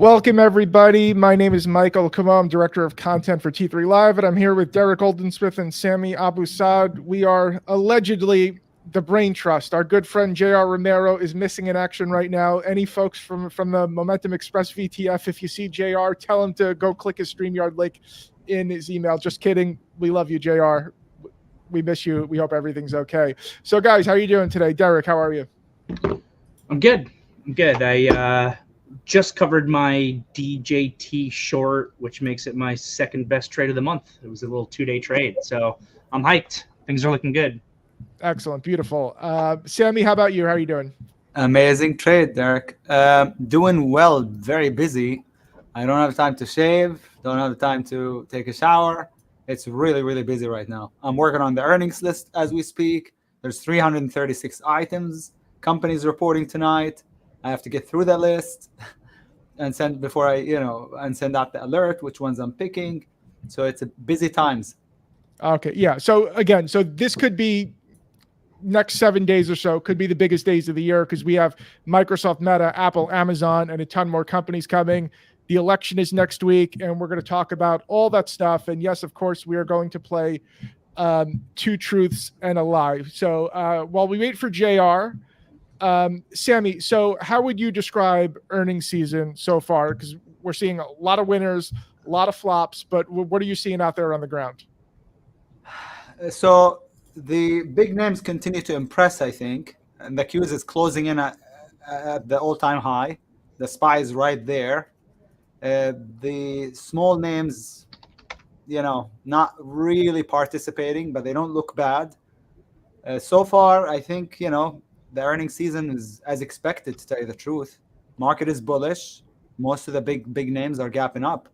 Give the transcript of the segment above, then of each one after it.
Welcome, everybody. My name is Michael Kamo. I'm Director of Content for T3 Live, and I'm here with Derek Oldensmith and Sammy Approach. We are allegedly the brain trust. Our good friend JR Romero is missing in action right now. Any folks from the Momentum Express VTF, if you see JR, tell him to go click his StreamYard link in his email. Just kidding. We love you, JR. We miss you. We hope everything's okay. So, guys, how are you doing today? Derek, how are you? I'm good. I just covered my DJT short, which makes it my second best trade of the month. It was a little 2-day trade, so I'm hyped. Things are looking good. Excellent. Beautiful. Sammy, how about you? How are you doing? Amazing trade, Derek. Doing well, very busy. I don't have time to shave, don't have time to take a shower. It's really, really busy right now. I'm working on the earnings list as we speak. There's 336 items, companies reporting tonight. I have to get through the list and send before and send out the alert, which ones I'm picking. So it's a busy times. Okay. Yeah. So again, this could be next 7 days or so, could be the biggest days of the year because we have Microsoft, Meta, Apple, Amazon, and a ton more companies coming. The election is next week, and we're going to talk about all that stuff. And yes, of course, we are going to play two truths and a lie. So while we wait for JR, Sammy, so how would you describe earnings season so far? Because we're seeing a lot of winners, a lot of flops, but what are you seeing out there on the ground? So the big names continue to impress, I think. And the Qs is closing in at the all-time high. The SPY is right there. The small names, not really participating, but they don't look bad. So far, I think, the earnings season is as expected, to tell you the truth. Market is bullish. Most of the big names are gapping up.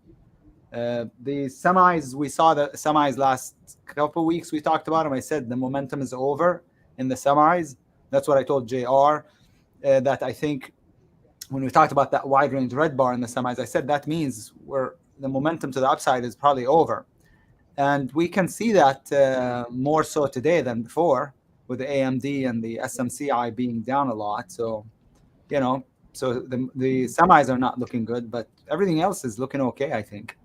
The semis, we saw the semis last couple of weeks. We talked about them. I said the momentum is over in the semis. That's what I told JR. That I think when we talked about that wide range red bar in the semis, I said that means the momentum to the upside is probably over. And we can see that more so today than before, with the AMD and the SMCI being down a lot. So, so the semis are not looking good, but everything else is looking okay, I think.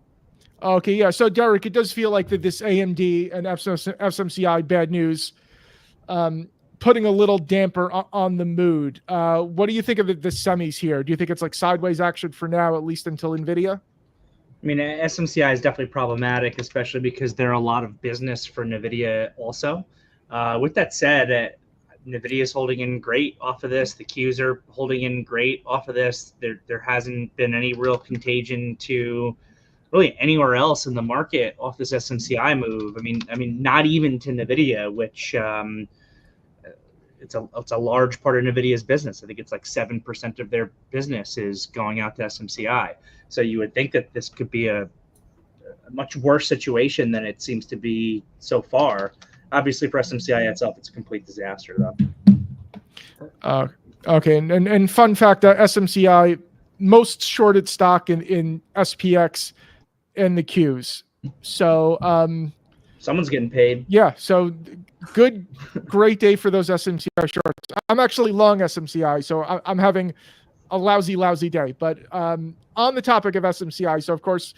Okay, yeah. So, Derek, it does feel like that this AMD and SMCI bad news putting a little damper on the mood. What do you think of the semis here? Do you think it's like sideways action for now, at least until NVIDIA? I mean, SMCI is definitely problematic, especially because there are a lot of business for NVIDIA also. With that said, NVIDIA is holding in great off of this. The Qs are holding in great off of this. There hasn't been any real contagion to really anywhere else in the market off this SMCI move. I mean, not even to NVIDIA, which it's a large part of NVIDIA's business. I think it's like 7% of their business is going out to SMCI. So you would think that this could be a much worse situation than it seems to be so far. Obviously, for SMCI itself, it's a complete disaster, though. Okay, and fun fact, SMCI, most shorted stock in SPX and the Qs. So someone's getting paid. Yeah, so great day for those SMCI shorts. I'm actually long SMCI, so I'm having a lousy day. But on the topic of SMCI, so of course,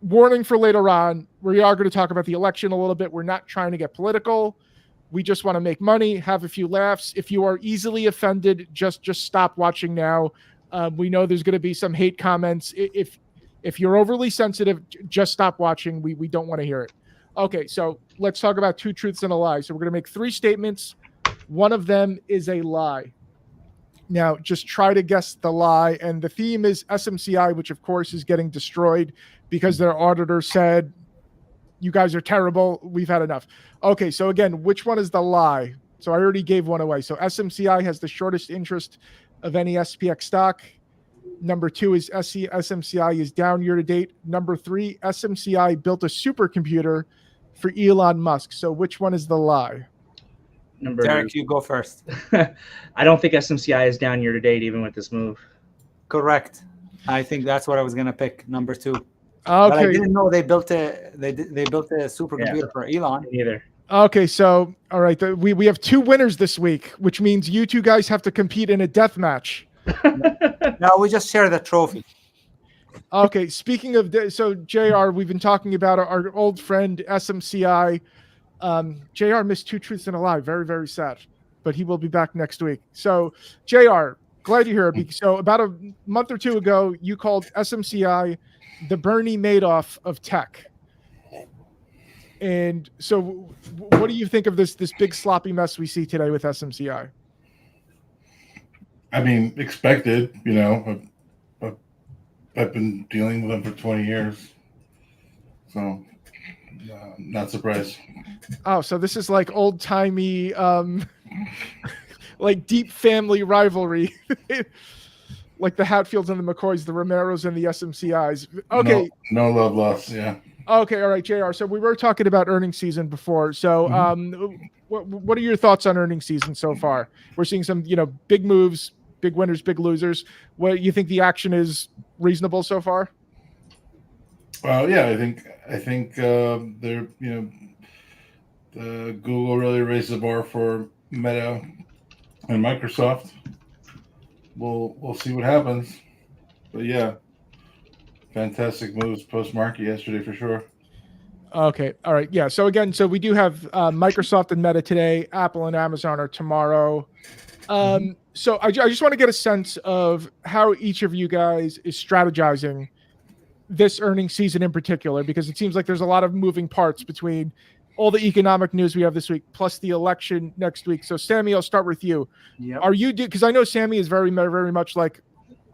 warning for later on, we are going to talk about the election a little bit. We're not trying to get political. We just want to make money, have a few laughs. If you are easily offended, just stop watching now. We know there's going to be some hate comments. If you're overly sensitive, just stop watching. We don't want to hear it. Okay, so let's talk about two truths and a lie. So we're going to make 3 statements. One of them is a lie. Now, just try to guess the lie. And the theme is SMCI, which, of course, is getting destroyed because their auditor said, you guys are terrible. We've had enough. Okay, so again, which one is the lie? So I already gave one away. So SMCI has the shortest interest of any SPX stock. Number 2 is SMCI is down year to date. Number 3, SMCI built a supercomputer for Elon Musk. So which one is the lie? Derek, you go first. I don't think SMCI is down year to date, even with this move. Correct. I think that's what I was going to pick, number 2. Okay. But I didn't know they built a supercomputer for Elon. Either. Okay, so all right, we have 2 winners this week, which means you 2 guys have to compete in a death match. No, we just share the trophy. Okay, speaking of so JR, we've been talking about our old friend SMCI. JR missed 2 truths and a lie. Very, very sad. But he will be back next week. So JR, glad you're here. So about a month or two ago, you called SMCI the Bernie Madoff of tech. And so what do you think of this big sloppy mess we see today with SMCI? I mean, expected, you know. I've been dealing with them for 20 years. So, not surprised. Oh, so this is like old-timey, like deep family rivalry. Like the Hatfields and the McCoys, the Romeros and the SMCIs. Okay. No love lost, yeah. Okay, all right, JR. So we were talking about earnings season before. So what are your thoughts on earnings season so far? We're seeing some, big moves, big winners, big losers. What you think the action is reasonable so far? Well, yeah, I think they're, Google really raised the bar for Meta and Microsoft. We'll see what happens. But yeah, fantastic moves post-market yesterday for sure. Okay. All right. Yeah. So again, we do have Microsoft and Meta today. Apple and Amazon are tomorrow. So I just want to get a sense of how each of you guys is strategizing this earnings season in particular, because it seems like there's a lot of moving parts between all the economic news we have this week, plus the election next week. So Sammy, I'll start with you. Yep. Are you, because I know Sammy is very, very much like,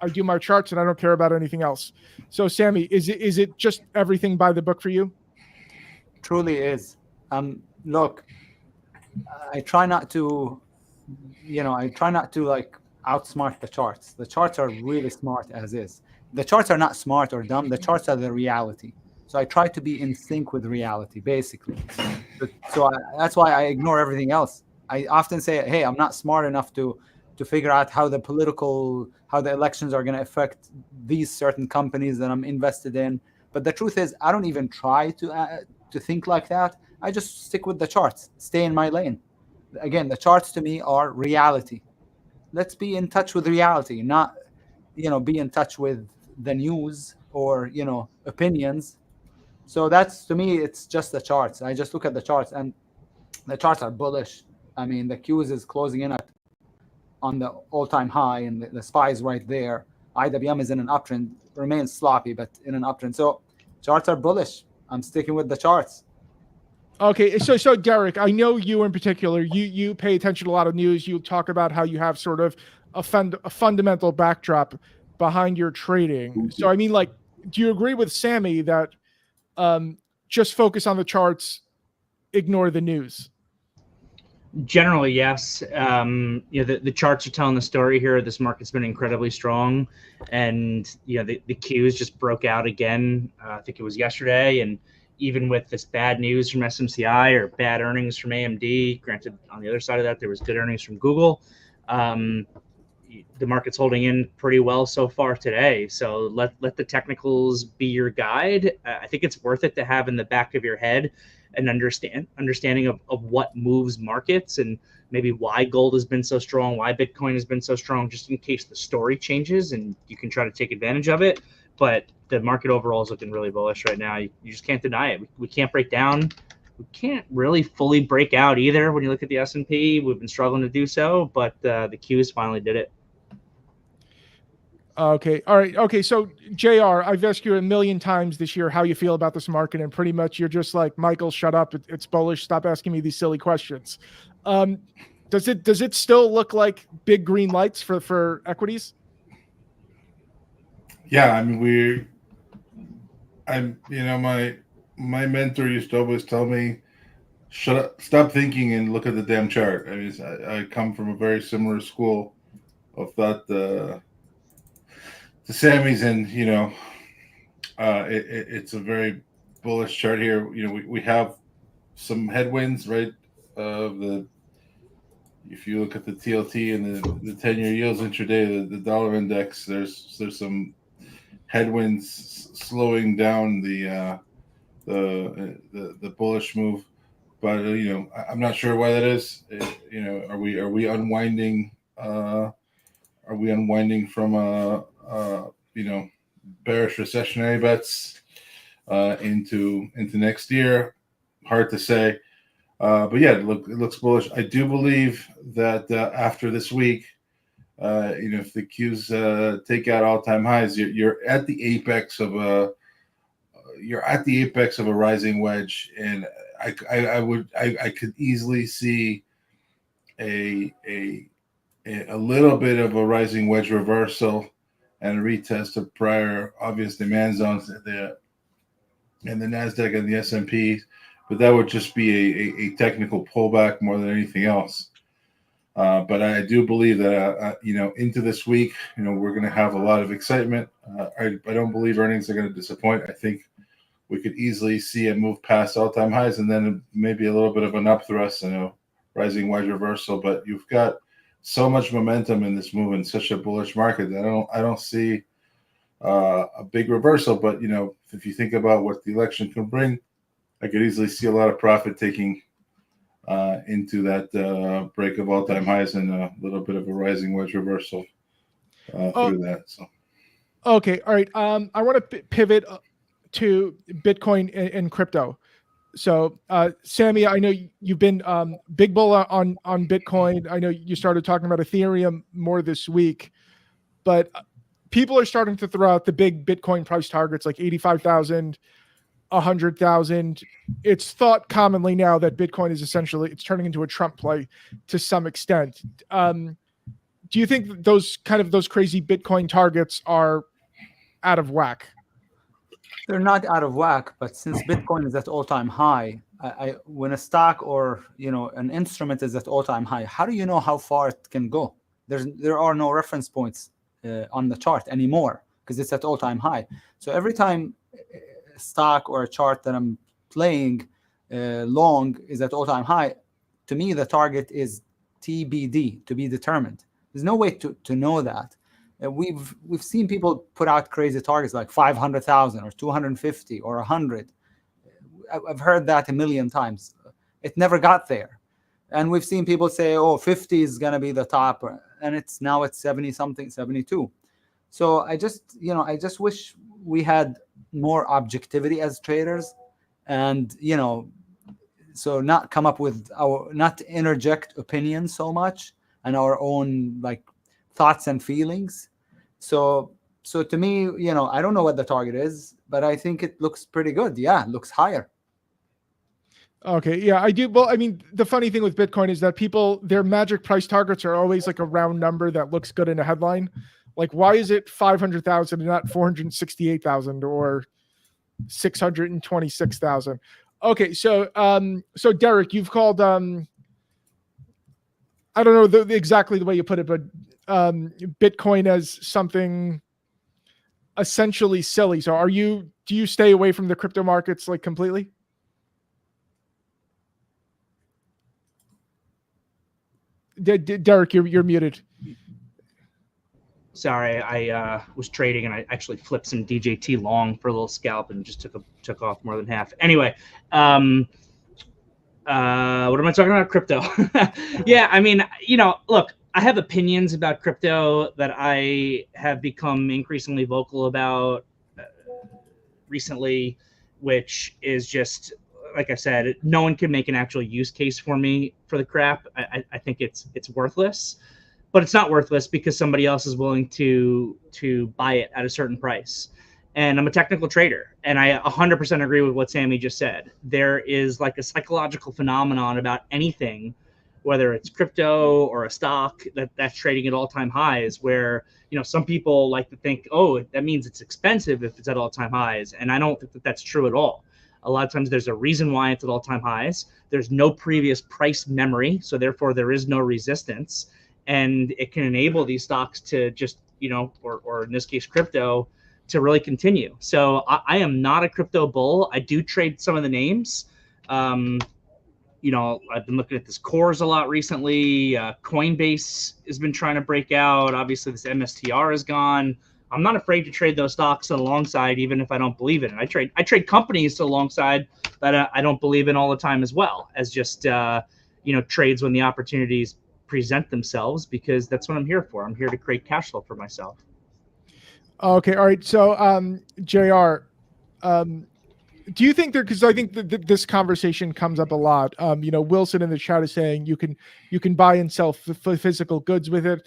I do my charts and I don't care about anything else. So Sammy, is it just everything by the book for you? Truly is. Look, I try not to, like outsmart the charts. The charts are really smart as is. The charts are not smart or dumb. The charts are the reality. So I try to be in sync with reality, basically. That's why I ignore everything else. I often say, hey, I'm not smart enough to figure out how the elections are going to affect these certain companies that I'm invested in. But the truth is, I don't even try to think like that. I just stick with the charts, stay in my lane. Again, the charts to me are reality. Let's be in touch with reality, not, be in touch with the news or, opinions. So that's, to me, it's just the charts. I just look at the charts, and the charts are bullish. I mean, the Qs is closing in on the all-time high, and the SPY is right there. IWM is in an uptrend, remains sloppy, but in an uptrend. So charts are bullish. I'm sticking with the charts. Okay, so Derek, I know you in particular, you pay attention to a lot of news. You talk about how you have sort of a fundamental backdrop behind your trading. So I mean, like, do you agree with Sammy that just focus on the charts, ignore the news? Generally, yes. The charts are telling the story here. This market's been incredibly strong, and the Qs just broke out again. I think it was yesterday, and even with this bad news from SMCI or bad earnings from AMD, granted on the other side of that there was good earnings from Google, the market's holding in pretty well so far today. So let the technicals be your guide. I think it's worth it to have in the back of your head an understanding of what moves markets and maybe why gold has been so strong, why Bitcoin has been so strong, just in case the story changes and you can try to take advantage of it. But the market overall is looking really bullish right now. You just can't deny it. We can't break down. We can't really fully break out either. When you look at the S&P, we've been struggling to do so, but the Qs finally did it. Okay. All right. Okay. So JR, I've asked you a million times this year how you feel about this market, and pretty much you're just like, Michael, shut up. It's bullish. Stop asking me these silly questions. Does it still look like big green lights for equities? Yeah, I mean, my mentor used to always tell me, shut up, stop thinking and look at the damn chart. I mean, I come from a very similar school of thought to Sammy's, and it's a very bullish chart here. We have some headwinds, right? If you look at the TLT and the 10-year yields intraday, the dollar index, there's some headwinds slowing down the bullish move, but I'm not sure why that is. Are we unwinding Are we unwinding from bearish recessionary bets into next year? Hard to say. But yeah, it looks bullish. I do believe that after this week, if the Qs take out all-time highs, you're at the apex of a rising wedge, and I could easily see a little bit of a rising wedge reversal and a retest of prior obvious demand zones in the Nasdaq and the S&P, but that would just be a technical pullback more than anything else. But I do believe that into this week, we're going to have a lot of excitement. I don't believe earnings are going to disappoint. I think we could easily see a move past all-time highs and then maybe a little bit of an up thrust and a rising wedge reversal. But you've got so much momentum in this move in such a bullish market that I don't see a big reversal. But if you think about what the election can bring, I could easily see a lot of profit taking into that break of all-time highs and a little bit of a rising wedge reversal through that. So, okay, all right. I want to pivot to Bitcoin and crypto. So, Sammy, I know you've been big bull on Bitcoin. I know you started talking about Ethereum more this week, but people are starting to throw out the big Bitcoin price targets like 85,000, 100,000. It's thought commonly now that Bitcoin is it's turning into a Trump play to some extent. Do you think those crazy Bitcoin targets are out of whack? They're not out of whack, but since Bitcoin is at all-time high, when a stock or an instrument is at all-time high, how do you know how far it can go? There are no reference points on the chart anymore because it's at all-time high. So every time a stock or a chart that I'm playing long is at all-time high, to me the target is TBD, to be determined. There's no way to know that. We've seen people put out crazy targets like 500,000 or 250 or 100. I've heard that a million times. It never got there. And we've seen people say, 50 is going to be the top, and it's now at 70 something, 72. So I just wish we had more objectivity as traders, and so not come up with not interject opinions so much and our own thoughts and feelings. So to me, I don't know what the target is, but I think it looks pretty good. Yeah, it looks higher. Okay, yeah, I do. Well, I mean, the funny thing with Bitcoin is that their magic price targets are always like a round number that looks good in a headline. Like, why is it 500,000 and not 468,000 or 626,000? Okay, so Derek, you've called I don't know exactly the way you put it, but Bitcoin as something essentially silly. So do you stay away from the crypto markets completely? Derek, you're muted. Sorry, I was trading and I actually flipped some DJT long for a little scalp and just took off more than half. Anyway, what am I talking about? Crypto. Yeah, I mean, look, I have opinions about crypto that I have become increasingly vocal about recently, which is just, like I said, no one can make an actual use case for me for the crap. I think it's worthless, but it's not worthless because somebody else is willing to buy it at a certain price. And I'm a technical trader, and I 100% agree with what Sammy just said. There is a psychological phenomenon about anything, whether it's crypto or a stock that's trading at all-time highs, where some people like to think, that means it's expensive if it's at all-time highs, and I don't think that that's true at all. A lot of times there's a reason why it's at all-time highs. There's no previous price memory, so therefore there is no resistance, and it can enable these stocks to just or in this case crypto to really continue. So I am not a crypto bull. I do trade some of the names. I've been looking at this Cores a lot recently. Coinbase has been trying to break out. Obviously, this MSTR is gone. I'm not afraid to trade those stocks alongside, even if I don't believe in it. I trade companies alongside that I don't believe in all the time, as well as just trades when the opportunities present themselves, because that's what I'm here for. I'm here to create cash flow for myself. Okay, all right. So, JR, do you think because I think this conversation comes up a lot. Wilson in the chat is saying you can buy and sell physical goods with it.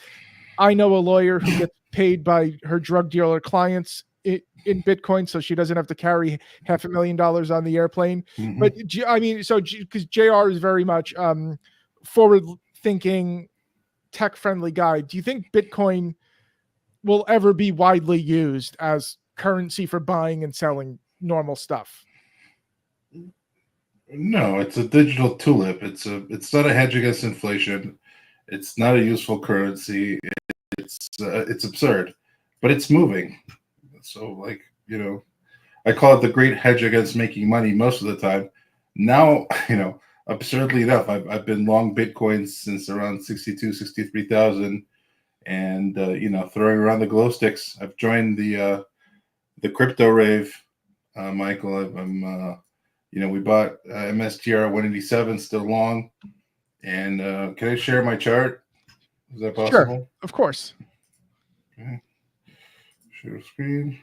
I know a lawyer who gets paid by her drug dealer clients in Bitcoin, so she doesn't have to carry $500,000 on the airplane. Mhm. But I mean, so because JR is very much forward-thinking, tech-friendly guy, do you think Bitcoin will ever be widely used as currency for buying and selling normal stuff? No, it's a digital tulip. It's not a hedge against inflation. It's not a useful currency. It's absurd, but it's moving. So, like, I call it the great hedge against making money most of the time. Now, absurdly enough, I've been long Bitcoin since around 62, 63,000, and throwing around the glow sticks. I've joined the crypto rave, Michael. We bought MSTR 187, still long. And can I share my chart? Is that possible? Sure, of course. Okay. Share screen.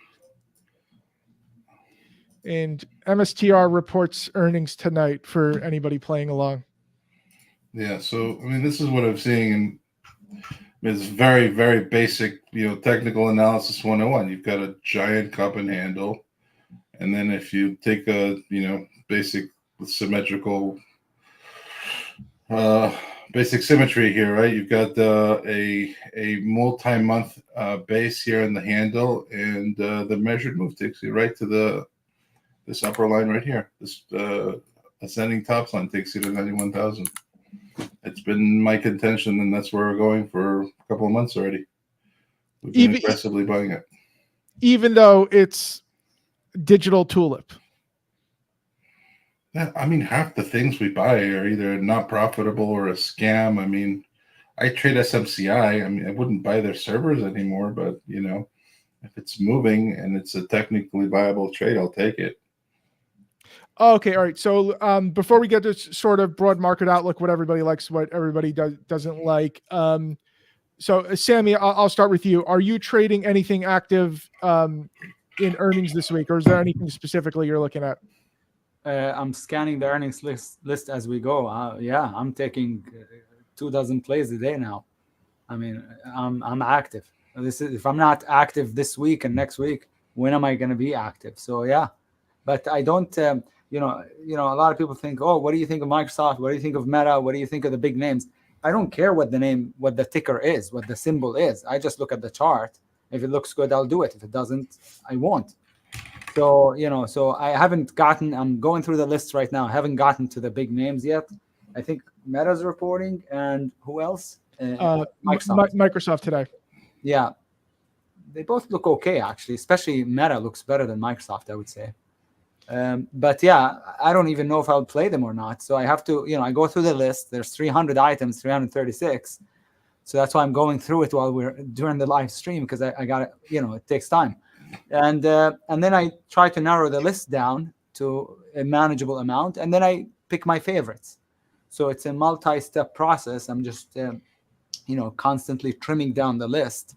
And MSTR reports earnings tonight for anybody playing along. Yeah, so I mean, this is what I'm seeing, and it's very, very basic, technical analysis 101. You've got a giant cup and handle, and then if you take a, basic symmetrical, basic symmetry here, right? You've got a multi-month base here in the handle, and the measured move takes you right to this upper line right here. This ascending top line takes you to 91,000. It's been my contention, and that's where we're going for a couple of months already. We've been aggressively buying it. Even though it's digital tulip. Yeah, I mean, half the things we buy are either not profitable or a scam. I mean, I trade SMCI. I mean, I wouldn't buy their servers anymore, but, if it's moving and it's a technically viable trade, I'll take it. Okay, all right. So before we get to sort of broad market outlook, what everybody likes, what everybody doesn't like. So Sammy, I'll start with you. Are you trading anything active in earnings this week, or is there anything specifically you're looking at? I'm scanning the earnings list as we go. Yeah, I'm taking 24 plays a day now. I mean, I'm active. If I'm not active this week and next week, when am I going to be active? So yeah, but I don't. A lot of people think, oh, what do you think of Microsoft? What do you think of Meta? What do you think of the big names? I don't care what the ticker is, what the symbol is. I just look at the chart. If it looks good, I'll do it. If it doesn't, I won't. So, so I haven't gotten, I'm going through the list right now. I haven't gotten to the big names yet. I think Meta's reporting, and who else? Microsoft today. Yeah. They both look okay, actually, especially Meta looks better than Microsoft, I would say. But yeah, I don't even know if I'll play them or not. So I have to, I go through the list. There's 300 items, 336. So that's why I'm going through it while we're during the live stream, because I got it, it takes time. And then I try to narrow the list down to a manageable amount, and then I pick my favorites. So it's a multi-step process. I'm just, constantly trimming down the list.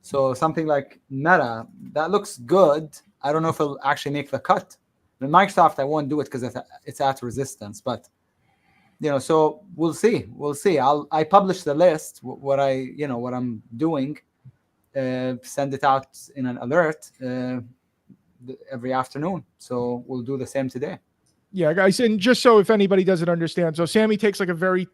So something like Meta, that looks good. I don't know if it'll actually make the cut. With Microsoft, I won't do it because it's at resistance. But so we'll see. I publish the list, what I'm doing. Send it out in an alert every afternoon. So we'll do the same today. Yeah, guys, and just so if anybody doesn't understand, so Sammy takes like a very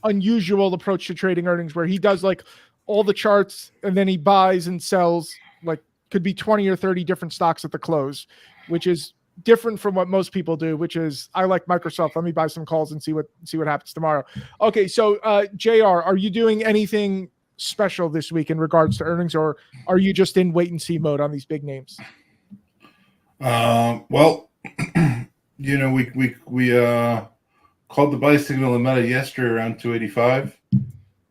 unusual approach to trading earnings, where he does like all the charts and then he buys and sells like could be 20 or 30 different stocks at the close, which is different from what most people do, which is I like Microsoft. Let me buy some calls and see what happens tomorrow. Okay, so JR, are you doing anything special this week in regards to earnings, or are you just in wait and see mode on these big names? Well, we called the buy signal in Meta yesterday around 285,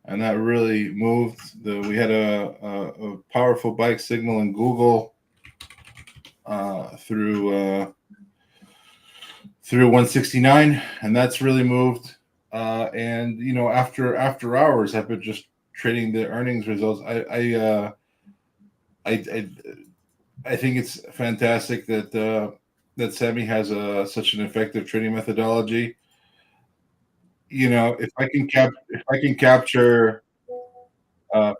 and that really moved. We had a powerful buy signal in Google through 169, and that's really moved. And after hours, I've been just trading the earnings results. I think it's fantastic that Sammy has such an effective trading methodology. If I can capture 5,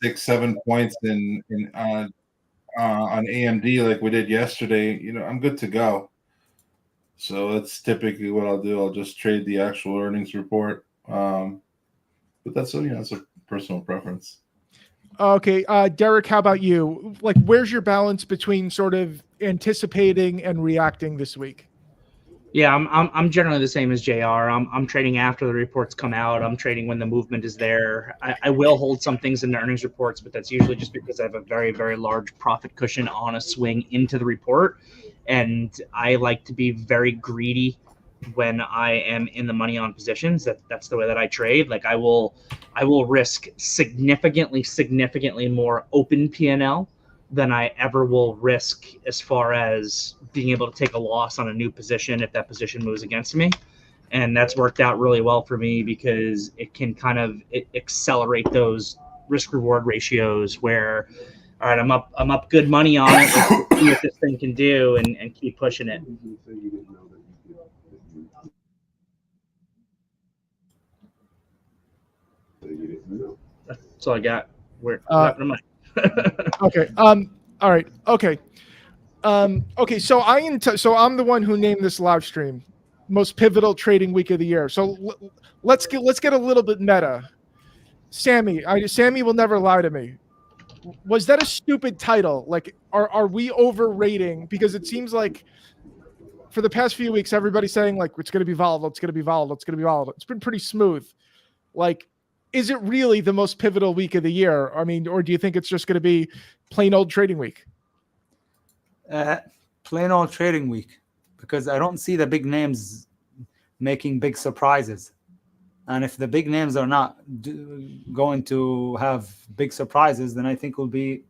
6, 7 points on AMD like we did yesterday, I'm good to go. So that's typically what I'll do. I'll just trade the actual earnings report. But that's a personal preference. Okay, Derek, how about you? Like, where's your balance between sort of anticipating and reacting this week? Yeah, I'm generally the same as JR. I'm trading after the reports come out. I'm trading when the movement is there. I will hold some things in the earnings reports, but that's usually just because I have a very, very large profit cushion on a swing into the report. And I like to be very greedy when I am in the money on positions. That's the way that I trade. Like I will risk significantly more open P&L than I ever will risk as far as being able to take a loss on a new position if that position moves against me. And that's worked out really well for me because it can kind of accelerate those risk reward ratios where, all right, I'm up good money on it. Let's see what this thing can do and keep pushing it. That's all I got. What happened to Okay. All right. Okay. Okay. So I'm the one who named this live stream most pivotal trading week of the year. So let's get a little bit meta. Sammy will never lie to me. Was that a stupid title? Like, are we overrating? Because it seems like for the past few weeks, everybody's saying like it's going to be volatile. It's going to be volatile. It's going to be volatile. It's been pretty smooth. Like, is it really the most pivotal week of the year? I mean, or do you think it's just going to be plain old trading week? Plain old trading week, because I don't see the big names making big surprises. And if the big names are not going to have big surprises, then I think it'll be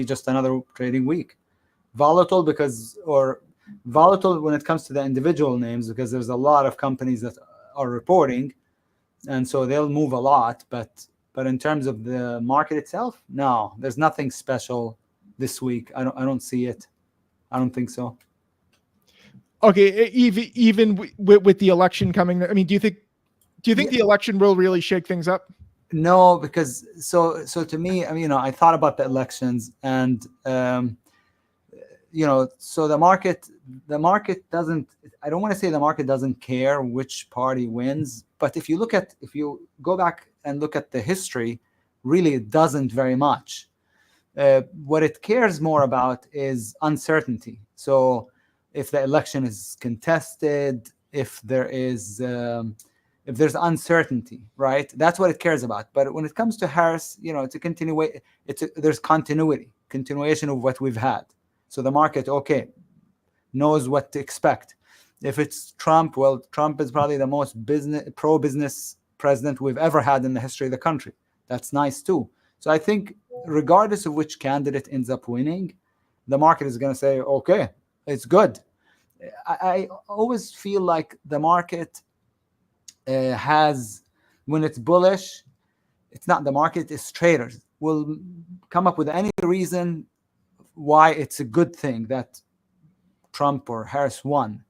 just another trading week. Volatile when it comes to the individual names, because there's a lot of companies that are reporting, and so they'll move a lot. But in terms of the market itself, no, there's nothing special this week. I don't see it. I don't think so. Okay, even with the election coming, I mean, do you think the election will really shake things up? No, because so to me, I mean, I thought about the elections, and so the market doesn't. I don't want to say the market doesn't care which party wins, but if you go back and look at the history, really it doesn't very much. What it cares more about is uncertainty. So if the election is contested, if there's uncertainty, right? That's what it cares about. But when it comes to Harris, it's a continuation. There's continuation of what we've had. So the market, knows what to expect. If it's Trump, well, Trump is probably the most pro-business president we've ever had in the history of the country. That's nice too. So I think regardless of which candidate ends up winning, the market is going to say, okay, it's good. I always feel like the market has, when it's bullish, it's not the market, it's traders will come up with any reason why it's a good thing that Trump or Harris won.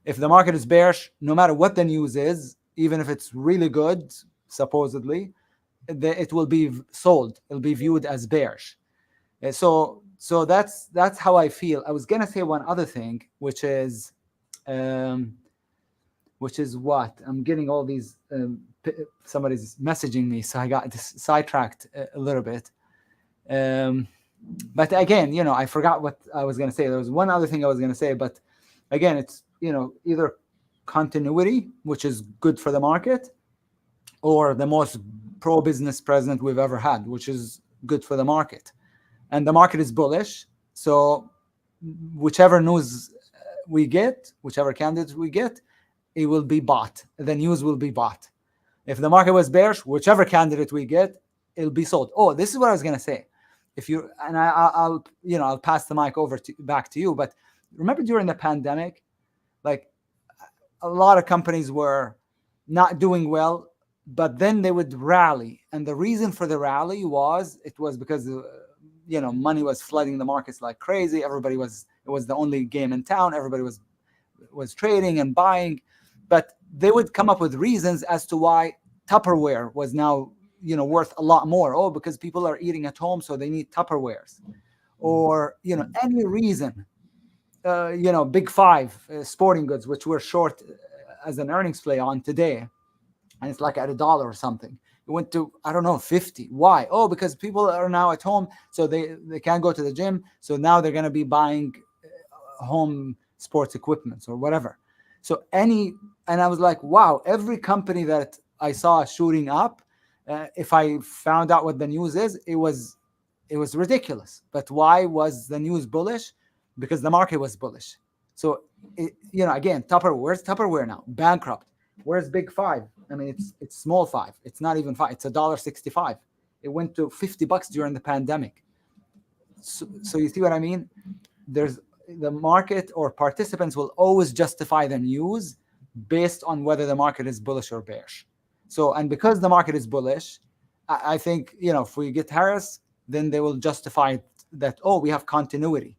If the market is bearish, no matter what the news is, even if it's really good, supposedly, it will be sold. It'll be viewed as bearish. So that's how I feel. I was gonna say one other thing, which is what I'm getting all these. Somebody's messaging me, so I got sidetracked a little bit. But again, I forgot what I was gonna say. There was one other thing I was gonna say, but again, it's either continuity, which is good for the market, or the most pro-business president we've ever had, which is good for the market. And the market is bullish, so whichever news we get, whichever candidates we get, it will be bought. The news will be bought. If the market was bearish, whichever candidate we get, it'll be sold. Oh, this is what I was gonna say. I'll pass the mic back to you. But remember during the pandemic, like a lot of companies were not doing well, but then they would rally. And the reason for the rally was because money was flooding the markets like crazy. It was the only game in town. Everybody was trading and buying, but they would come up with reasons as to why Tupperware was now worth a lot more. Oh, because people are eating at home, so they need Tupperwares, or any reason. Big Five sporting goods, which we're short as an earnings play on today, and it's like at $1 or something. It went to, I don't know, 50. Why? Oh, because people are now at home, so they can't go to the gym, so now they're going to be buying home sports equipment or whatever. So and I was like, wow, every company that I saw shooting up, if I found out what the news is, it was ridiculous. But why was the news bullish? Because the market was bullish. So, again, where's Tupperware now? Bankrupt. Where's Big Five? I mean, it's small five. It's not even five. It's $1.65. It went to $50 during the pandemic. So you see what I mean? There's the market, or participants will always justify the news based on whether the market is bullish or bearish. So, and because the market is bullish, I think, if we get Harris, then they will justify that, oh, we have continuity.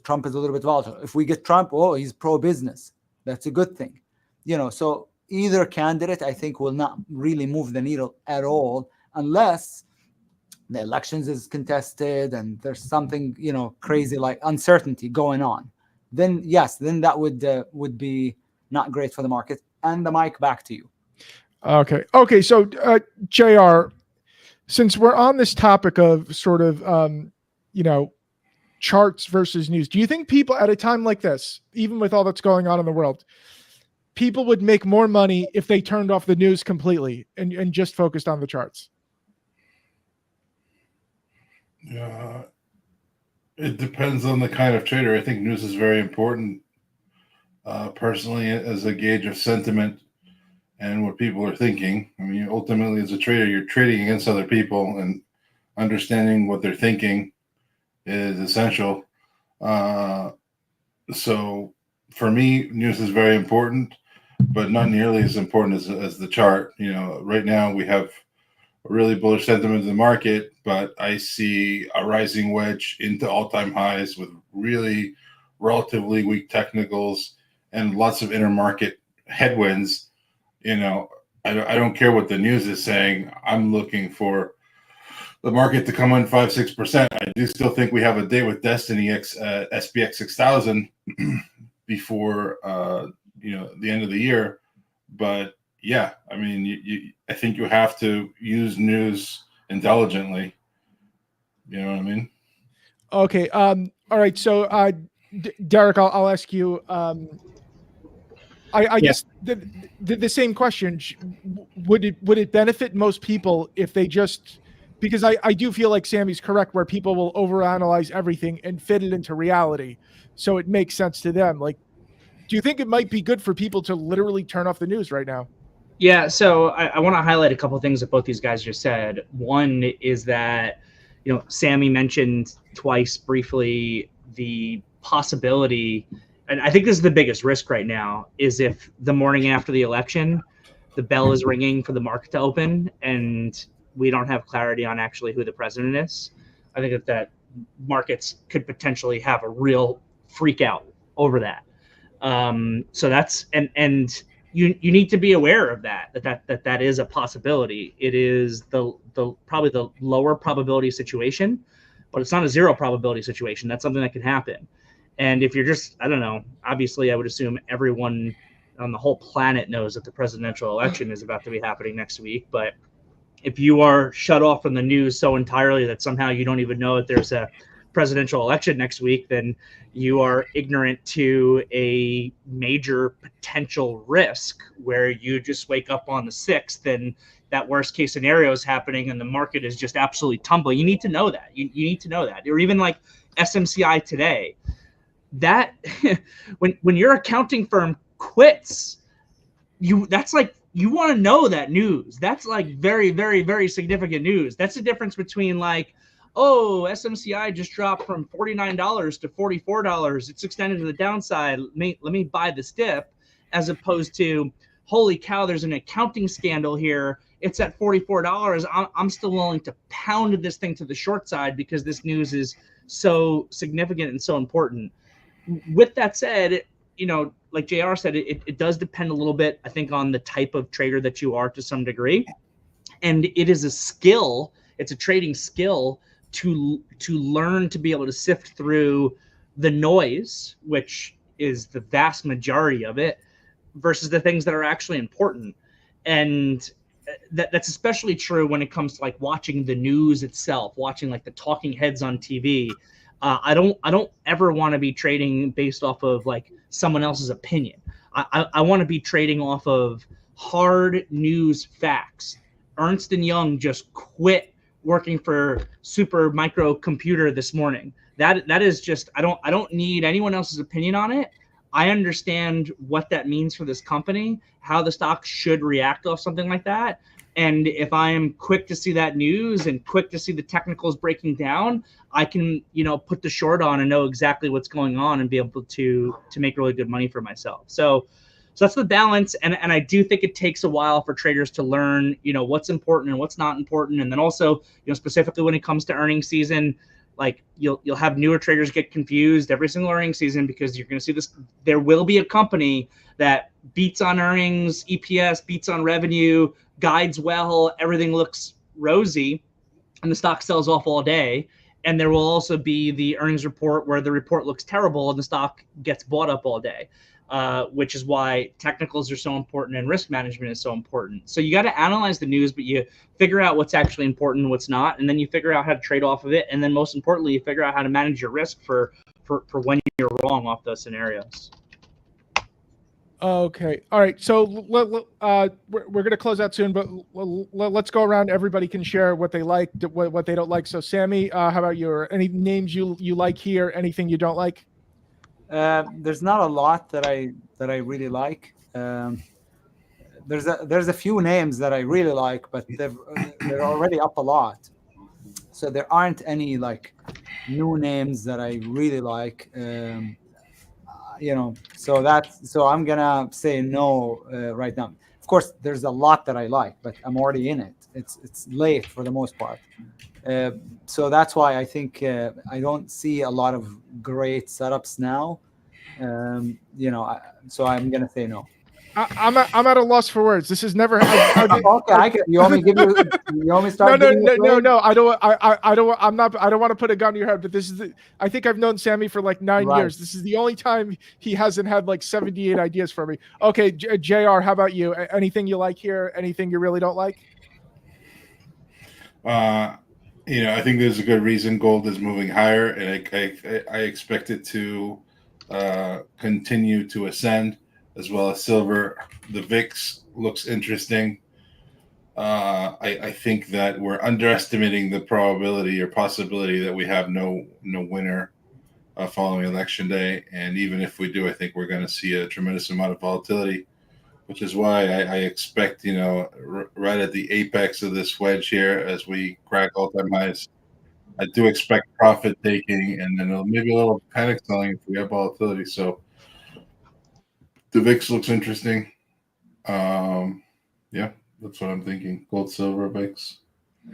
Trump is a little bit volatile. If we get Trump, oh, he's pro-business. That's a good thing. So either candidate, I think, will not really move the needle at all unless the elections is contested and there's something, crazy like uncertainty going on. Then, yes, then that would be not great for the market. And the mic back to you. Okay. So, JR, since we're on this topic of sort of, charts versus news, do you think people at a time like this, even with all that's going on in the world, people would make more money if they turned off the news completely and just focused on the charts? It depends on the kind of trader. I think news is very important, personally, as a gauge of sentiment and what people are thinking. I mean, ultimately, as a trader, you're trading against other people, and understanding what they're thinking is essential. So for me, news is very important, but not nearly as important as the chart. Right now we have a really bullish sentiment in the market, but I see a rising wedge into all-time highs with really relatively weak technicals and lots of intermarket headwinds. I don't care what the news is saying. I'm looking for the market to come in 5-6%. I do still think we have a day with Destiny SPX 6000 before the end of the year. But yeah, I mean, I think you have to use news intelligently. You know what I mean? Okay. All right. So, Derek, I'll ask you. I guess the same question. Would it benefit most people if they just, because I do feel like Sammy's correct, where people will overanalyze everything and fit it into reality, so it makes sense to them. Like, do you think it might be good for people to literally turn off the news right now? Yeah, so I want to highlight a couple of things that both these guys just said. One is that, Sammy mentioned twice briefly the possibility, and I think this is the biggest risk right now, is if the morning after the election, the bell is ringing for the market to open and we don't have clarity on actually who the president is. I think that markets could potentially have a real freak out over that. So that's, and you need to be aware of that is a possibility. It is the probably the lower probability situation, but it's not a zero probability situation. That's something that can happen. And if you're just, I don't know, obviously I would assume everyone on the whole planet knows that the presidential election is about to be happening next week. But if you are shut off from the news so entirely that somehow you don't even know that there's a presidential election next week, then you are ignorant to a major potential risk where you just wake up on the 6th and that worst case scenario is happening and the market is just absolutely tumbling. You need to know that. You need to know that. Or even like SMCI today, that when your accounting firm quits, that's like, you want to know that news. That's like very, very, very significant news. That's the difference between like, oh, SMCI just dropped from $49 to $44. It's extended to the downside. Let me buy this dip, as opposed to, holy cow, there's an accounting scandal here. It's at $44. I'm still willing to pound this thing to the short side because this news is so significant and so important. With that said, like JR said, it does depend a little bit, I think, on the type of trader that you are to some degree. And it is a skill, it's a trading skill to learn to be able to sift through the noise, which is the vast majority of it, versus the things that are actually important. And that's especially true when it comes to like watching the news itself, watching like the talking heads on TV. I don't ever want to be trading based off of like someone else's opinion. I want to be trading off of hard news facts. Ernst & Young just quit working for Super Microcomputer this morning. That is just, I don't need anyone else's opinion on it. I understand what that means for this company, how the stock should react off something like that. And if I am quick to see that news and quick to see the technicals breaking down, I can, put the short on and know exactly what's going on and be able to make really good money for myself. So that's the balance. And I do think it takes a while for traders to learn, what's important and what's not important. And then also, specifically when it comes to earnings season, like you'll have newer traders get confused every single earnings season because you're going to see this. There will be a company that beats on earnings, EPS, beats on revenue, guides well, everything looks rosy, and the stock sells off all day. And there will also be the earnings report where the report looks terrible and the stock gets bought up all day. Which is why technicals are so important and risk management is so important. So you got to analyze the news, but you figure out what's actually important and what's not, and then you figure out how to trade off of it, and then most importantly, you figure out how to manage your risk for when you're wrong off those scenarios. Okay. All right. So we're going to close out soon, but let's go around. Everybody can share what they like, what they don't like. So Sammy, how about you? Any names you like here? Anything you don't like? There's not a lot that I really like. There's a few names that I really like, but they're already up a lot. So there aren't any like new names that I really like. So I'm gonna say no right now. Of course, there's a lot that I like, but I'm already in it. It's late for the most part. So that's why I think I don't see a lot of great setups now. So I'm gonna say no. I'm at a loss for words. This is never. Okay, you want me to give you? You want me to start? No. I don't. I'm not. I don't want to put a gun to your head. But this is. I think I've known Sammy for like 9 years. This is the only time he hasn't had like 78 ideas for me. Okay, JR, how about you? Anything you like here? Anything you really don't like? I think there's a good reason gold is moving higher, and I expect it to continue to ascend, as well as silver. The VIX looks interesting. I think that we're underestimating the probability or possibility that we have no winner following election day, and even if we do, I think we're going to see a tremendous amount of volatility, which is why I expect, right at the apex of this wedge here, as we crack all-time highs, I do expect profit taking and then maybe a little panic selling if we have volatility. So the VIX looks interesting. Yeah, that's what I'm thinking. Gold, silver, VIX.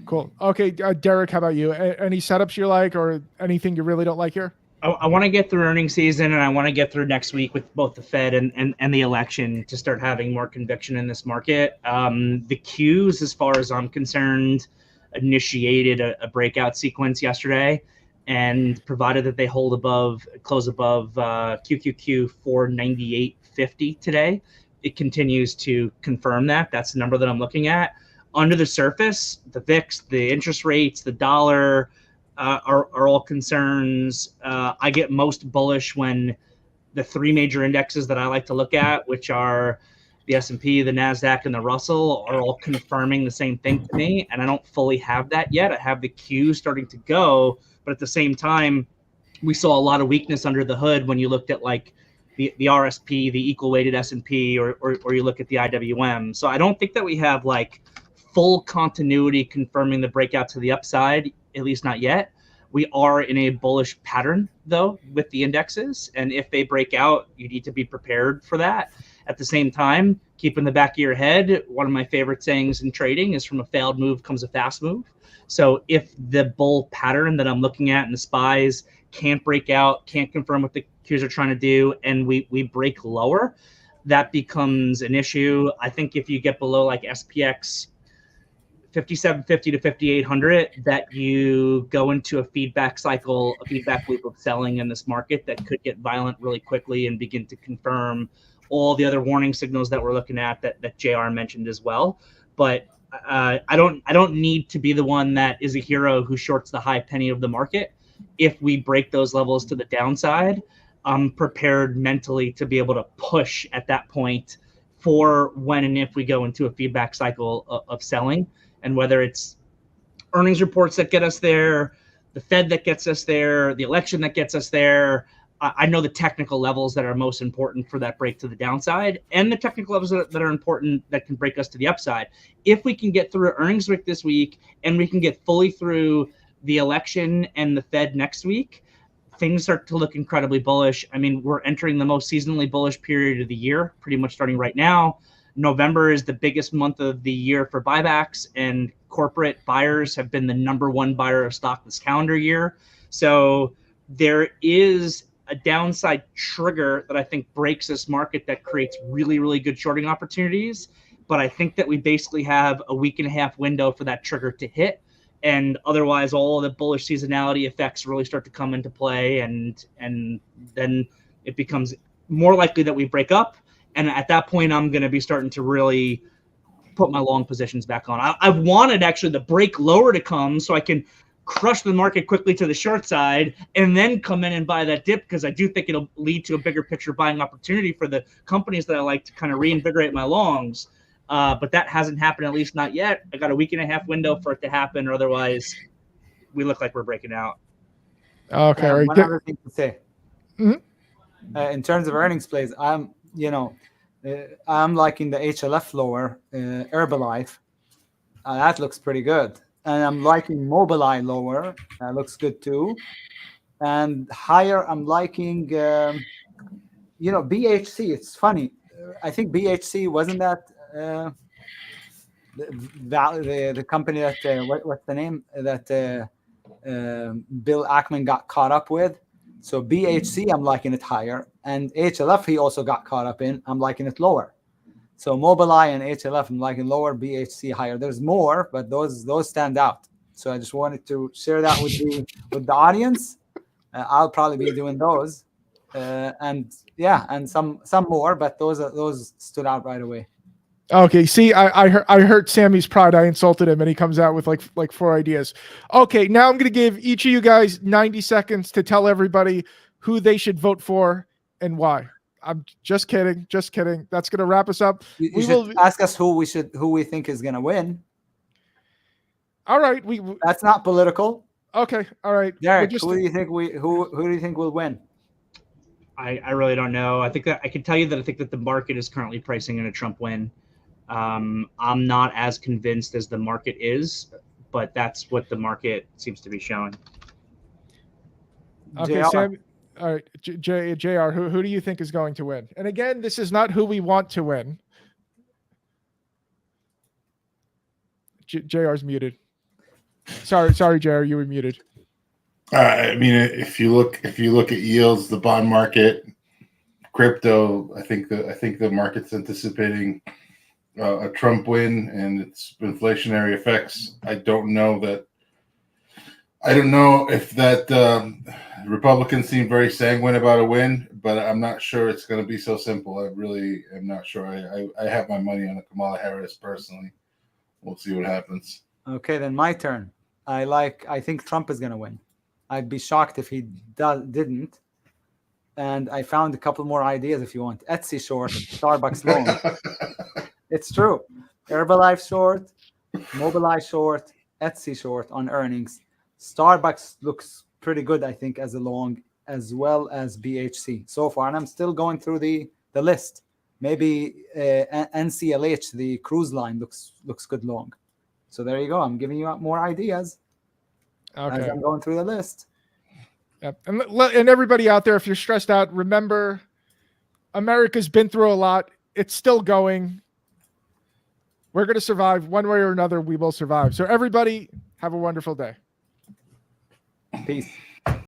Cool. Okay, Derek, how about you? Any setups you like or anything you really don't like here? I want to get through earnings season, and I want to get through next week with both the Fed and the election to start having more conviction in this market. The Qs, as far as I'm concerned, initiated a breakout sequence yesterday, and provided that they close above QQQ 498.50 today, it continues to confirm that. That's the number that I'm looking at. Under the surface, the VIX, the interest rates, the dollar, are all concerns. I get most bullish when the three major indexes that I like to look at, which are the S&P, the NASDAQ, and the Russell, are all confirming the same thing to me, and I don't fully have that yet. I have the Q starting to go, but at the same time, we saw a lot of weakness under the hood when you looked at like the RSP, the equal-weighted S&P, or you look at the IWM. So I don't think that we have like full continuity confirming the breakout to the upside, at least not yet. We are in a bullish pattern, though, with the indexes. And if they break out, you need to be prepared for that. At the same time, keep in the back of your head, one of my favorite sayings in trading is from a failed move comes a fast move. So if the bull pattern that I'm looking at and the SPYs can't break out, can't confirm what the Qs are trying to do, and we break lower, that becomes an issue. I think if you get below like SPX 5750 to 5800, that you go into a feedback cycle, a feedback loop of selling in this market that could get violent really quickly and begin to confirm all the other warning signals that we're looking at that JR mentioned as well. But I don't need to be the one that is a hero who shorts the high penny of the market. If we break those levels to the downside, I'm prepared mentally to be able to push at that point for when and if we go into a feedback cycle of selling. And whether it's earnings reports that get us there, the Fed that gets us there, the election that gets us there, I know the technical levels that are most important for that break to the downside and the technical levels that are important that can break us to the upside. If we can get through earnings week this week and we can get fully through the election and the Fed next week, things start to look incredibly bullish. I mean, we're entering the most seasonally bullish period of the year, pretty much starting right now. November is the biggest month of the year for buybacks, and corporate buyers have been the #1 buyer of stock this calendar year. So there is a downside trigger that I think breaks this market that creates really, really good shorting opportunities. But I think that we basically have a week and a half window for that trigger to hit. And otherwise, all of the bullish seasonality effects really start to come into play. And then it becomes more likely that we break up. And at that point, I'm going to be starting to really put my long positions back on. I wanted actually the break lower to come so I can crush the market quickly to the short side and then come in and buy that dip, because I do think it'll lead to a bigger picture buying opportunity for the companies that I like to kind of reinvigorate my longs. But that hasn't happened, at least not yet. I got a week and a half window for it to happen, or otherwise we look like we're breaking out. Okay. Right. One other thing to say. Mm-hmm. In terms of earnings plays, I'm liking the HLF lower, Herbalife. That looks pretty good. And I'm liking Mobileye lower. That looks good too. And higher, I'm liking, BHC. It's funny. I think BHC, wasn't that the company that, what's the name, that Bill Ackman got caught up with? So BHC, I'm liking it higher. And HLF, he also got caught up in. I'm liking it lower. So Mobileye and HLF, I'm liking lower, BHC higher. There's more, but those stand out. So I just wanted to share that with the audience. I'll probably be doing those, and some more, but those stood out right away. Okay, see, I hurt Sammy's pride. I insulted him, and he comes out with like 4 ideas. Okay, now I'm going to give each of you guys 90 seconds to tell everybody who they should vote for and why. I'm just kidding. That's going to wrap us up. You should ask us who we think is going to win. All right, that's not political. Okay, all right. Derek, who do you think will win? I really don't know. I think that I can tell you that I think that the market is currently pricing in a Trump win. I'm not as convinced as the market is, but that's what the market seems to be showing. Okay, Sam. All right, JR, who do you think is going to win? And again, this is not who we want to win. JR's muted. Sorry, JR, you were muted. I mean, if you look at yields, the bond market, crypto, I think the market's anticipating a Trump win and its inflationary effects. I don't know if that Republicans seem very sanguine about a win, but I'm not sure it's going to be so simple. I really am not sure. I have my money on Kamala Harris personally. We'll see what happens. Okay, then my turn. I think Trump is going to win. I'd be shocked if he didn't. And I found a couple more ideas if you want. Etsy short, Starbucks long. It's true. Herbalife short, Mobileye short, Etsy short on earnings. Starbucks looks pretty good, I think, as a long, as well as BHC so far. And I'm still going through the list. Maybe NCLH, the cruise line, looks good long. So there you go. I'm giving you more ideas as I'm going through the list. Yep. And everybody out there, if you're stressed out, remember, America's been through a lot. It's still going. We're going to survive one way or another. We will survive. So everybody have a wonderful day. Peace.